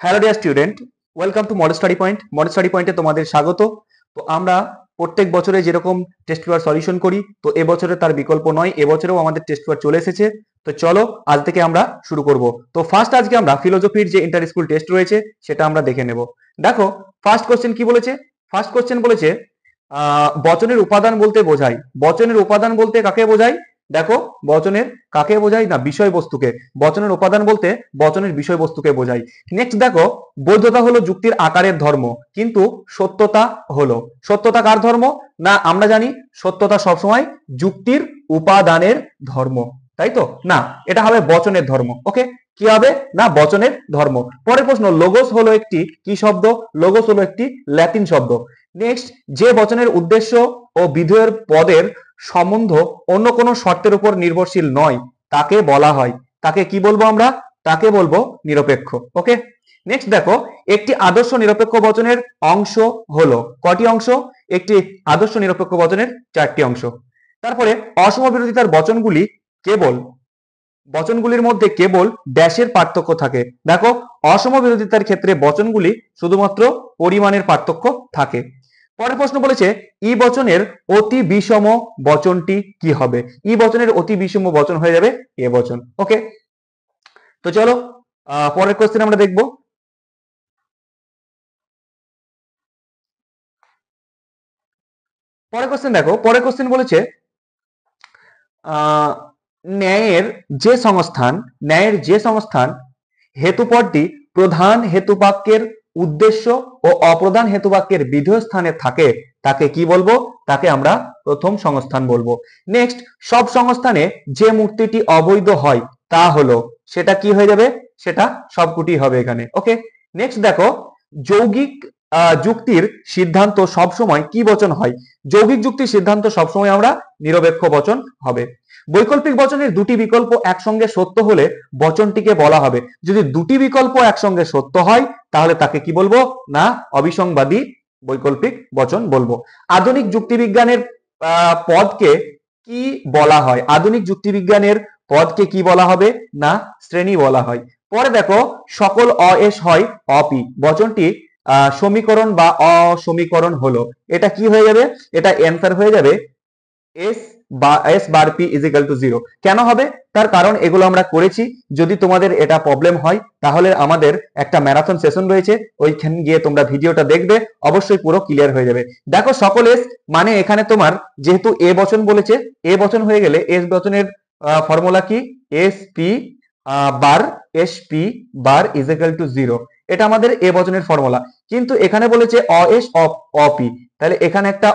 Hello dear student, welcome to model study point. Model study পয়েন্টে তোমাদের স্বাগত। তো আমরা প্রত্যেক বছরে যেরকম টেস্ট পেপার সলিউশন করি, তো এবছরে তার বিকল্প নয়, এবছরেও আমাদের টেস্ট পেপার চলে এসেছে। তো চলো আজ থেকে আমরা শুরু করব। তো ফার্স্ট আজকে আমরা ফিলোসফির যে ইন্টার স্কুল টেস্ট রয়েছে সেটা আমরা দেখে নেব। দেখো ফার্স্ট কোশ্চেন কি বলেছে। ফার্স্ট কোশ্চেন বলেছে বচনের উপাদান বলতে বোঝায়। বচনের উপাদান বলতে কাকে বোঝায়? দেখো বচনের কাকে বোঝায় না, বিষয়বস্তুকে। বচনের উপাদান বলতে বচনের বিষয়বস্তুকে বোঝায়। নেক্সট দেখো, বৈধতা হলো যুক্তির আকারের ধর্ম, কিন্তু সত্যতা হলো, সত্যতা কার ধর্ম? না আমরা জানি সত্যতা সবসময় যুক্তির উপাদানের ধর্ম, তাই তো? না, এটা হবে বচনের ধর্ম। ওকে, কি হবে না বচনের ধর্ম। পরের প্রশ্ন, লোগোস হলো একটি কি শব্দ? লোগোস হলো একটি ল্যাটিন শব্দ। নেক্সট, যে বচনের উদ্দেশ্য ও বিধেয়ের পদের সম্বন্ধ অন্য কোনো শর্তের উপর নির্ভরশীল নয় তাকে বলা হয়, তাকে কি বলবো আমরা? তাকে বলবো নিরপেক্ষ। ওকে, নেক্সট দেখো, একটি আদর্শ নিরপেক্ষ বচনের অংশ হলো কটি অংশ? একটি আদর্শ নিরপেক্ষ বচনের 4টি অংশ। তারপরে অসমবিরোধিতার বচনগুলি কেবল, বচনগুলির মধ্যে কেবল ড্যাশের পার্থক্য থাকে। দেখো অসমবিরোধিতার ক্ষেত্রে বচনগুলি শুধুমাত্র পরিমাণের পার্থক্য থাকে। পরের প্রশ্ন বলেছে ই বচনের অতি বিষম বচনটি কি হবে? ই বচনের অতি বিষম বচন হয়ে যাবে এ বচন। ওকে, তো চলো পরের কোশ্চেন আমরা দেখব। পরের কোশ্চেন দেখো, পরের কোশ্চেন বলেছে ন্যায়ের যে সংস্থান, ন্যায়ের যে সংস্থান হেতুপদটি প্রধান হেতুবাক্যের উদ্দেশ্য ও অপ্রধান হেতুবাক্যের বিধেয় স্থানে থাকে তাকে কি বলবো? তাকে আমরা প্রথম সংস্থান বলবো। নেক্সট, সব সংস্থানে যে মূর্তিটি অবৈধ হয় তা হলো, সেটা কি হয়ে যাবে? সেটা সবকটি হবে এখানে। ওকে, নেক্সট দেখো, যৌগিক যুক্তির সিদ্ধান্ত সবসময় কি বচন হয়? যৌগিক যুক্তির সিদ্ধান্ত সবসময় আমরা নিরপেক্ষ বচন হবে। বৈকল্পিক বচনের দুটি বিকল্প একসঙ্গে সত্য হলে বচনটিকে বলা হবে, যদি দুটি বিকল্প একসঙ্গে সত্য হয় তাহলে তাকে কি বলবো? না অবিসংবাদী বৈকল্পিক বচন বলবো। আধুনিক যুক্তিবিজ্ঞানের পদকে কি বলা হয়? আধুনিক যুক্তিবিজ্ঞানের পদকে কি বলা হবে? না শ্রেণী বলা হয়। পরে দেখো, সকল অএস হয় অপি বচনটি সমীকরণ বা অসমীকরণ হলো, এটা কি হয়ে যাবে? এটা অ্যান্সার হয়ে যাবে এস বা S bar P is equal to 0। কেন হবে? তার কারণ এগুলো আমরা করেছি। যদি তোমাদের এটা প্রবলেম হয় তাহলে আমাদের একটা ম্যারাথন সেশন রয়েছে, ওইখানে গিয়ে তোমরা ভিডিওটা দেখবে, অবশ্যই পুরো ক্লিয়ার হয়ে যাবে। দেখো সকল এস মানে এখানে তোমার যেহেতু এ বচন বলেছে, এ বচন হয়ে গেলে এস বচনের ফর্মুলা কি? S P bar, S P bar is equal to 0। এটা আমাদের এ বচনের ফর্মুলা। কিন্তু এখানে বলেছে অ এস অপি, তাহলে এখানে একটা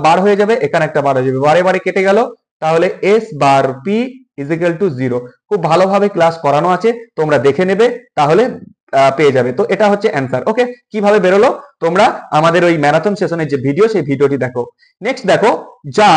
বার হয়ে যাবে, এখানে একটা বার হয়ে যাবে, বারে বারে কেটে গেল, তাহলে S bar P is equal to 0। খুব ভালোভাবে ক্লাস করানো আছে, তোমরা দেখে নেবে, তাহলে পেয়ে যাবে। তো এটা হচ্ছে অ্যান্সার। ওকে, কিভাবে বেরোলো তোমরা আমাদের ওই ম্যারাথন সেশনের যে ভিডিও, সেই ভিডিওটি দেখো। নেক্সট দেখো, যা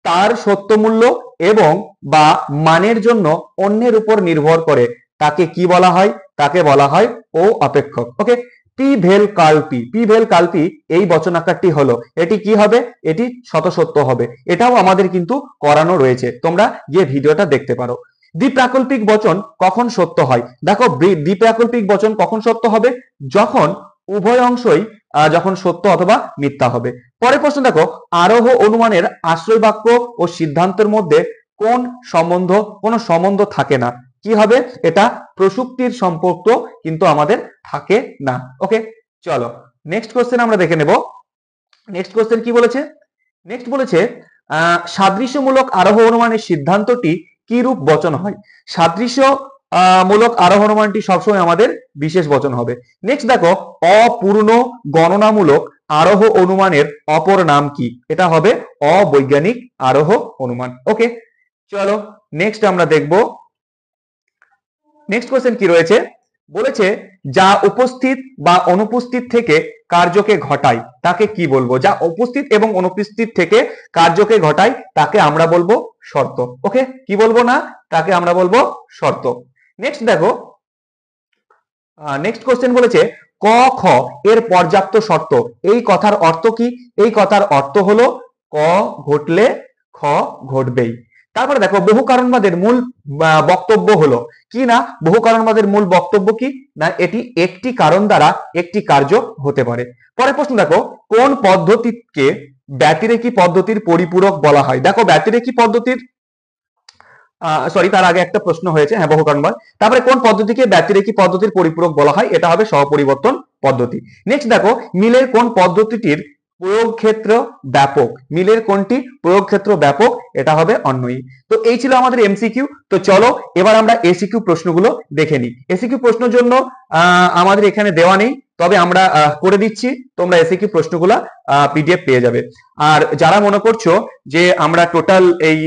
তার সত্য মূল্য এবং বা মানের জন্য অন্যের উপর নির্ভর করে তাকে কি বলা হয়? তাকে বলা হয় ও অপেক্ষক। ওকে, পি ভেল কাল্পি, পি ভেল কাল্পি এই বচন আকারটি হলো, এটি কি হবে? এটি শতসত্য হবে। এটাও আমাদের কিন্তু করানো রয়েছে, তোমরা গিয়ে ভিডিওটা দেখতে পারো। দ্বিপ্রাকল্পিক বচন কখন সত্য হয়? দেখো দ্বিপ্রাকল্পিক বচন কখন সত্য হবে? যখন উভয় অংশই যখন সত্য অথবা মিথ্যা হবে। পরের প্রশ্ন দেখো, আরোহ অনুমানের আশ্রয় বাক্য ও সিদ্ধান্তের মধ্যে কোন সম্বন্ধ? কোনো সম্বন্ধ থাকে না, কি হবে? এটা প্রসূক্তির সম্পর্ক কিন্তু আমাদের থাকে না। ওকে, চলো নেক্সট কোশ্চেন আমরা দেখে নেব। নেক্সট কোশ্চেন কি বলেছে? নেক্সট বলেছে সাদৃশ্যমূলক আরোহ অনুমানের সিদ্ধান্তটি কি রূপ বচন হয়? সাদৃশ্য মূলক আরোহ অনুমানটি সবসময় আমাদের বিশেষ বচন হবে। নেক্সট দেখো, অপূর্ণ গণনামূলক আরোহ অনুমানের অপর নাম কি? এটা হবে অবৈজ্ঞানিক আরোহ অনুমান। ওকে, চলো নেক্সট আমরা দেখব। নেক্সট কোশ্চেন কি রয়েছে? বলেছে যা উপস্থিত বা অনুপস্থিত থেকে কার্যকে ঘটায় তাকে কি বলবো? যা উপস্থিত এবং অনুপস্থিত থেকে কার্যকে ঘটায় তাকে আমরা বলবো শর্ত। ওকে, কি বলবো? না তাকে আমরা বলবো শর্ত। নেক্সট দেখো, নেক্সট কোশ্চেন বলেছে ক খ এর পর্যাপ্ত শর্ত, এই কথার অর্থ কি? এই কথার অর্থ হলো ক ঘটলে খ ঘটবেই। তারপরে দেখো বহু কারণবাদের মূল বক্তব্য হলো কি না, বহু কারণবাদের মূল বক্তব্য কি না, এটি একটি কারণ দ্বারা একটি কার্য হতে পারে। পরের প্রশ্ন দেখো, কোন পদ্ধতিকে ব্যতিরেকি পদ্ধতির পরিপূরক বলা হয়? দেখো ব্যতিরেকি পদ্ধতির সরি তার আগে একটা প্রশ্ন হয়েছে, হ্যাঁ বহু কারণবাদ। তারপরে কোন পদ্ধতিকে ব্যতিরেকি পদ্ধতির পরিপূরক বলা হয়? এটা হবে সহপরিবর্তন পদ্ধতি। নেক্সট দেখো, মিলের কোন পদ্ধতিটির প্রয়োগ ক্ষেত্র ব্যাপক? মিলের কোনটি প্রয়োগ ক্ষেত্র ব্যাপক? এটা হবে অন্যই। তো এই ছিল আমাদের এমসিকিউ। তো চলো এবার আমরা এসিকিউ প্রশ্নগুলো দেখে নিই। এসিকিউ প্রশ্নের জন্য আমাদের এখানে দেওয়া নেই, তবে আমরা করে দিচ্ছি, তোমরা এসিকিউ প্রশ্নগুলা পিডিএফ পেয়ে যাবে। আর যারা মনে করছো যে আমরা টোটাল এই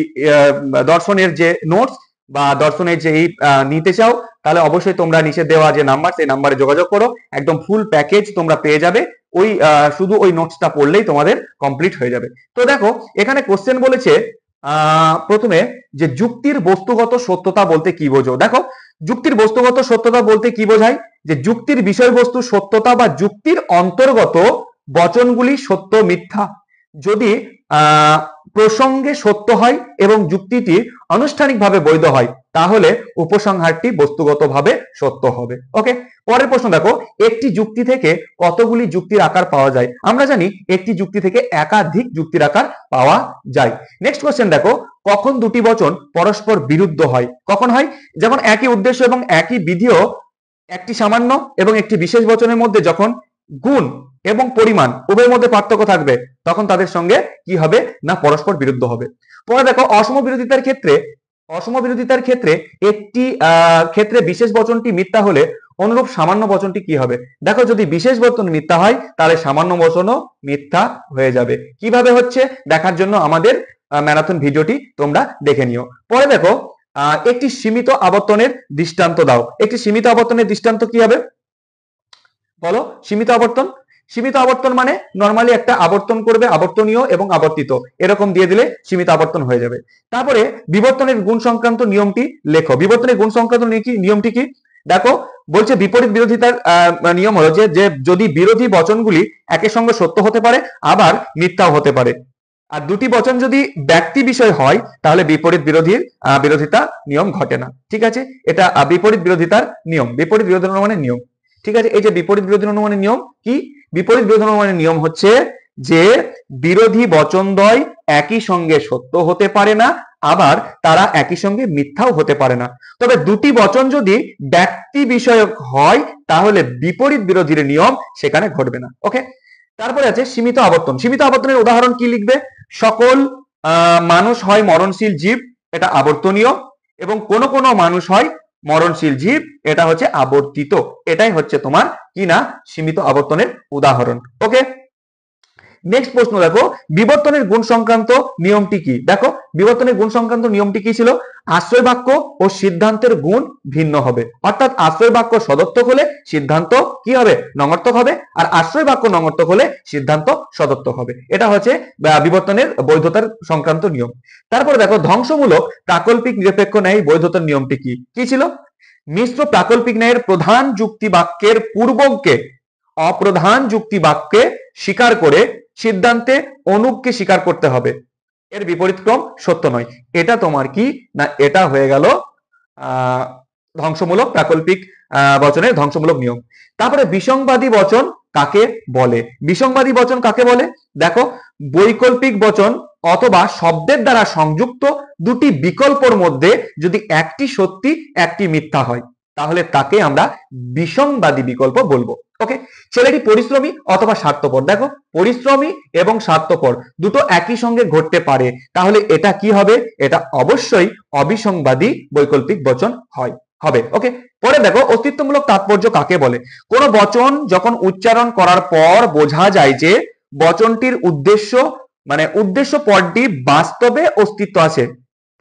দর্শনের যে নোটস বা দর্শনের যে এই নিতে চাও, তাহলে অবশ্যই তোমরা নিচে দেওয়া যে নাম্বার, সেই নাম্বারে যোগাযোগ করো, একদম ফুল প্যাকেজ তোমরা পেয়ে যাবে। ওই শুধু ওই নোটসটা পড়লেই তোমাদের কমপ্লিট হয়ে যাবে। তো দেখো এখানে কোশ্চেন বলেছে প্রথমে যে যুক্তির বস্তুগত সত্যতা বলতে কি বোঝো? দেখো যুক্তির বস্তুগত সত্যতা বলতে কি বোঝায়? যে যুক্তির বিষয়বস্তু সত্যতা বা যুক্তির অন্তর্গত বচনগুলি সত্য মিথ্যা যদি প্রসঙ্গে সত্য হয় এবং যুক্তিটি আনুষ্ঠানিকভাবে বৈধ হয়, তাহলে উপসংহারটি বস্তুগতভাবে সত্য হবে। ওকে, পরের প্রশ্ন দেখো, একটি যুক্তি থেকে কতগুলি যুক্তির আকার পাওয়া যায়? আমরা জানি একটি যুক্তি থেকে একাধিক যুক্তির আকার পাওয়া যায়। নেক্সট কোশ্চেন দেখো, কখন দুটি বচন পরস্পর বিরুদ্ধ হয়? কখন হয়? যেমন একই উদ্দেশ্য এবং একই বিধিও একটি সামান্য এবং একটি বিশেষ বচনের মধ্যে যখন গুণ এবং পরিমাণ উভয়ের মধ্যে পার্থক্য থাকবে, তখন তাদের সঙ্গে কি হবে না পরস্পর বিরুদ্ধ হবে। পরে দেখো অসম বিরোধিতার ক্ষেত্রে একটি ক্ষেত্রে বিশেষ বচনটি মিথ্যা হলে অনুরূপ সামান্য বচনটি কি হবে? দেখো যদি বিশেষ বচন মিথ্যা হয় তাহলে সামান্য বচনও মিথ্যা হয়ে যাবে। কিভাবে হচ্ছে দেখার জন্য আমাদের ম্যারাথন ভিডিওটি তোমরা দেখে নিও। পরে দেখো একটি সীমিত আবর্তনের দৃষ্টান্ত দাও। একটি সীমিত আবর্তনের দৃষ্টান্ত কি হবে বলো? সীমিত আবর্তন মানে নরমালি একটা আবর্তন করবে, আবর্তনীয় এবং আবর্তিত, এরকম দিয়ে দিলে সীমিত আবর্তন হয়ে যাবে। তারপরে বিবর্তনের গুণ সংক্রান্ত নিয়মটি লেখো। বিবর্তনের গুণ সংক্রান্ত নিয়মটি কি? দেখো বলছে বিপরীত বিরোধিতার নিয়ম হলো যে যদি বিরোধী বচনগুলি একের সঙ্গে সত্য হতে পারে আবার মিথ্যাও হতে পারে, আর দুটি বচন যদি ব্যক্তি বিষয় হয় তাহলে বিরোধিতা নিয়ম ঘটে না। ঠিক আছে, এটা বিপরীত বিরোধিতার নিয়ম, বিপরীত বিরোধী অনুমানের নিয়ম। ঠিক আছে, এই যে বিপরীত বিরোধী অনুমানের নিয়ম কি? বিপরীত বিরোধী অনুমানের নিয়ম হচ্ছে যে বিরোধী বচনদ্বয় একই সঙ্গে সত্য হতে পারে না, আবার তারা একই সঙ্গে মিথ্যাও হতে পারে না। তবে দুটি বচন যদি ব্যক্তি বিষয়ক হয় তাহলে বিপরীত বিরোধীর নিয়ম সেখানে ঘটবে না। ওকে, তারপরে আছে সীমিত আবর্তন। সীমিত আবর্তনের উদাহরণ কি লিখবে? সকল মানুষ হয় মরণশীল জীব, এটা আবর্তনীয়, এবং কোন কোন মানুষ হয় মরণশীল জীব, এটা হচ্ছে আবর্তিত। এটাই হচ্ছে তোমার কি না সীমিত আবর্তনের উদাহরণ। ওকে, নেক্সট প্রশ্ন দেখো, বিবর্তনের গুণ সংক্রান্ত নিয়মটি কি? দেখো বিবর্তনের গুণ সংক্রান্ত নিয়মটি কি ছিল? আশ্রয় বাক্য ও সিদ্ধান্তের গুণ ভিন্ন হবে। অর্থাৎ আশ্রয় বাক্য সদর্থক হলে সিদ্ধান্ত কি হবে? নঙর্থক হবে, আর আশ্রয় বাক্য নঙর্থক হলে সিদ্ধান্ত সদর্থক হবে। এটা হচ্ছে বিবর্তনের বৈধতার সংক্রান্ত নিয়ম। তারপরে দেখো ধ্বংসমূলক প্রাকল্পিক নিরপেক্ষ ন্যায় বৈধতার নিয়মটি কি? কি ছিল? মিশ্র প্রাকল্পিক ন্যায়ের প্রধান যুক্তি বাক্যের পূর্বককে অপ্রধান যুক্তি বাক্যে স্বীকার করে সিদ্ধান্তে অনুপকে স্বীকার করতে হবে, এর বিপরীত ক্রম সত্য নয়। এটা তোমার কি না এটা হয়ে গেল ধ্বংসমূলক প্রাকল্পিক বচনের ধ্বংসমূলক নিয়ম। তারপরে বিসংবাদী বচন কাকে বলে? বিসংবাদী বচন কাকে বলে? দেখো বৈকল্পিক বচন অথবা শব্দের দ্বারা সংযুক্ত দুটি বিকল্পর মধ্যে যদি একটি সত্যি একটি মিথ্যা হয় তাহলে তাকে আমরা বিসংবাদী বিকল্প বলবো। ওকে, ছেলেটি পরিশ্রমী অথবা স্বার্থপর। দেখো পরিশ্রমী এবং স্বার্থপর দুটো একই সঙ্গে ঘটতে পারে, তাহলে এটা কি হবে? এটা অবশ্যই অবিসংবাদী বৈকল্পিক বচন হবে। ওকে, পরে দেখো অস্তিত্বমূলক তাৎপর্য কাকে বলে? কোন বচন যখন উচ্চারণ করার পর বোঝা যায় যে বচনটির উদ্দেশ্য পদটি বাস্তবে অস্তিত্ব আছে,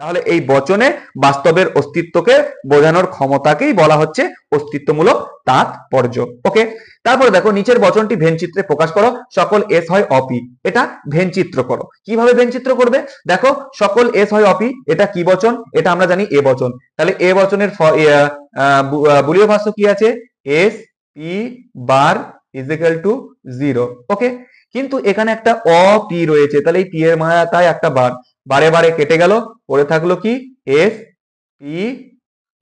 তাহলে এই বচনে বাস্তবের অস্তিত্বকে বোঝানোর ক্ষমতাকেই বলা হচ্ছে অস্তিত্বমূলক তাৎপর্য। ওকে, তারপরে দেখো নিচের বচনটি ভেনচিত্রে প্রকাশ করো। সকল এস হয় অপি, এটা ভেনচিত্র করো। কিভাবে ভেনচিত্র করবে? দেখো সকল এস হয় অপি, এটা কি বচন? এটা আমরা জানি এ বচন। তাহলে এ বচনের বুলিয় ভাষ্য কি আছে? S P bar is equal to 0। ওকে, কিন্তু এখানে একটা অপি রয়েছে, তাহলে এই পি এর মাথায় একটা বার, বারে বারে কেটে গেল, পড়ে থাকলো কি এস পি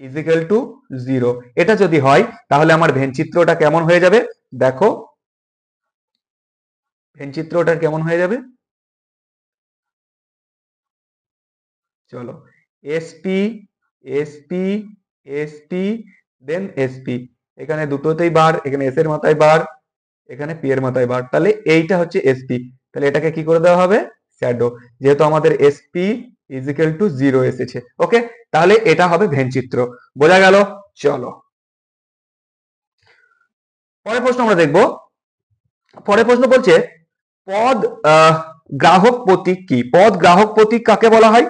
ইজিক্যাল টু 0। এটা যদি হয় তাহলে আমার ভেন চিত্রটা কেমন হয়ে যাবে? দেখো ভেন চিত্রটা কেমন হয়ে যাবে, চলো এসপি এসপি এসপি দেন এসপি, এখানে দুটোতেই বার, এখানে এস এর মাথায় বার, এখানে পি এর মাথায় বার, তাহলে এইটা হচ্ছে এসপি। তাহলে এটাকে কি করে দেওয়া হবে? শ্যাডো, যেহেতু আমাদের এসপি ইজিক্যাল টু 0 এসেছে। ওকে, তাহলে এটা হবে ভেন চিত্র। বোঝা গেল? চলো পরের প্রশ্ন আমরা দেখব। পরের প্রশ্ন বলছে পদ গ্রাহক প্রতীক কি? পদ গ্রাহক প্রতীক কাকে বলা হয়?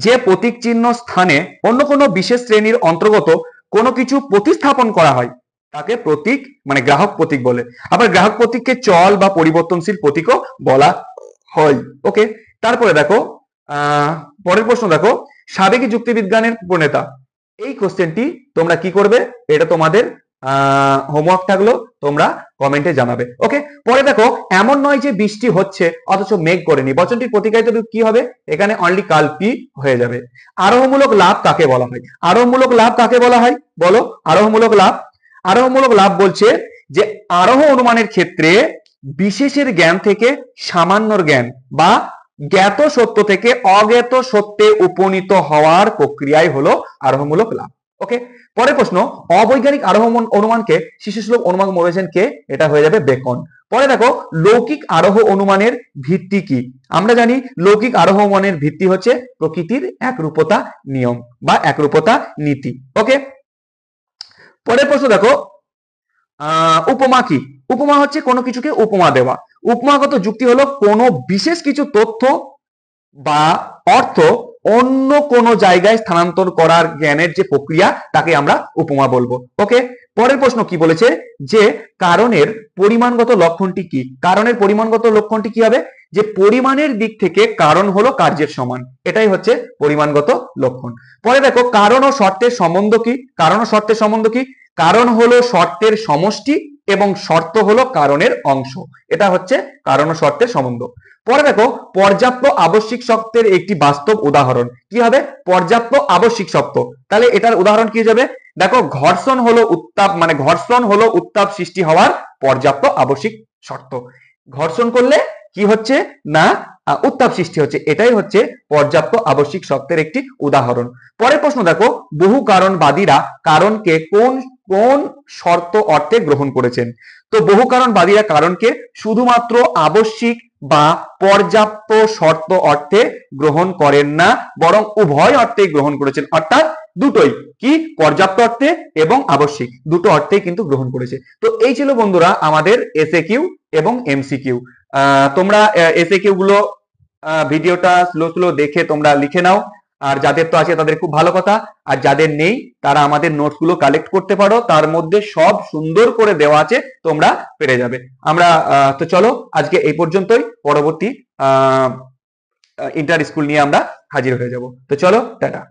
যে প্রতীক চিহ্ন স্থানে অন্য কোনো বিশেষ শ্রেণীর অন্তর্গত কোনো কিছু প্রতিস্থাপন করা হয় তাকে প্রতীক মানে গ্রাহক প্রতীক বলে। আবার গ্রাহক প্রতীককে চল বা পরিবর্তনশীল প্রতীকও বলা হয়। ওকে, তারপরে দেখো পরের প্রশ্ন দেখো, সাবেকি যুক্তিবিজ্ঞানের প্রণেতা। এই কোশ্চেনটি তোমরা কি করবে, এটা তোমাদের হোমওয়ার্ক থাকলো, তোমরা কমেন্টে জানাবে। ওকে, পরে দেখো এমন নয় যে বৃষ্টি হচ্ছে অথচ মেঘ করেনি, বচনটির প্রতিকারিত রূপ কি হবে? এখানে অনলি কাল্পি হয়ে যাবে। আরোহমূলক লাভ কাকে বলা হয়? আরোহমূলক লাভ কাকে বলা হয় বলো? আরোহমূলক লাভ, আরোহমূলক লাভ বলছে যে আরোহ অনুমানের ক্ষেত্রে বিশেষের জ্ঞান থেকে সামান্যর জ্ঞান বা জ্ঞাত সত্য থেকে অজ্ঞাত সত্যে উপনীত হওয়ার প্রক্রিয়াই হলো আরোহমূলক লাভ। ওকে, পরের প্রশ্ন, অবৈজ্ঞানিক আরোহ অনুমানকে শিশুসুলভ অনুমান বলেছেন কে? এটা হয়ে যাবে বেকন। পরে দেখো লৌকিক আরোহ অনুমানের ভিত্তি কি? আমরা জানি লৌকিক আরোহ অনুমানের ভিত্তি হচ্ছে প্রকৃতির একরূপতা নিয়ম বা একরূপতা নীতি। ওকে, পরের প্রশ্ন দেখো উপমা কি? উপমা হচ্ছে কোনো কিছুকে উপমা দেওয়া। উপমাগত যুক্তি হলো কোনো বিশেষ কিছু তথ্য বা অর্থ অন্য কোনো জায়গায় স্থানান্তর করার জ্ঞানের যে প্রক্রিয়া তাকে আমরা উপমা বলবো। ওকে, পরের প্রশ্ন কি বলেছে যে কারণের পরিমাণগত লক্ষণটি কি? কারণের পরিমাণগত লক্ষণটি কি হবে? যে পরিমাণের দিক থেকে কারণ হলো কার্যের সমান, এটাই হচ্ছে পরিমাণগত লক্ষণ। পরে দেখো কারণ ও শর্তের সম্বন্ধ কি? কারণ ও শর্তের সম্বন্ধ কি? কারণ হলো শর্তের সমষ্টি এবং শর্ত হলো কারণের অংশ, এটা হচ্ছে কারণ ও শর্তের সম্বন্ধ। পরে দেখো পর্যাপ্ত আবশ্যিক শর্তের একটি বাস্তব উদাহরণ কি হবে? পর্যাপ্ত আবশ্যিক শর্ত, তাহলে এটার উদাহরণ কি যাবে? দেখো ঘর্ষণ হলো উত্তাপ, মানে ঘর্ষণ হলো উত্তাপ সৃষ্টি হওয়ার পর্যাপ্ত আবশ্যিক শর্ত। ঘর্ষণ করলে কি হচ্ছে না উত্তাপ সৃষ্টি হচ্ছে, এটাই হচ্ছে পর্যাপ্ত আবশ্যিক শর্তের একটি উদাহরণ। পরের প্রশ্ন দেখো বহু কারণবাদীরা কারণকে কোন কোন শর্ত অর্থে গ্রহণ করেছেন? তো বহু কারণবাদীরা কারণকে শুধুমাত্র আবশ্যিক বা পর্যাপ্ত শর্ত অর্থে গ্রহণ করেন না, বরং উভয় অর্থে গ্রহণ করেছেন, অর্থাৎ দুটোই, কি পর্যাপ্ত অর্থে এবং আবশ্যিক দুটো অর্থেই কিন্তু গ্রহণ করেছে। তো এই ছিল বন্ধুরা আমাদের এসএকিউ এবং এমসিকিউ। তোমরা এসএকিউ গুলো ভিডিওটা স্লো দেখে তোমরা লিখে নাও, আর যাদের তো আছে তাদের খুব ভালো কথা, আর যাদের নেই তারা আমাদের নোটস গুলো কালেক্ট করতে পারো, তার মধ্যে সব সুন্দর করে দেওয়া আছে, তোমরা পেরে যাবে। আমরা তো চলো আজকে এই পর্যন্তই, পরবর্তী ইন্টার স্কুল নিয়ে আমরা হাজির হয়ে যাব। তো চলো টাটা।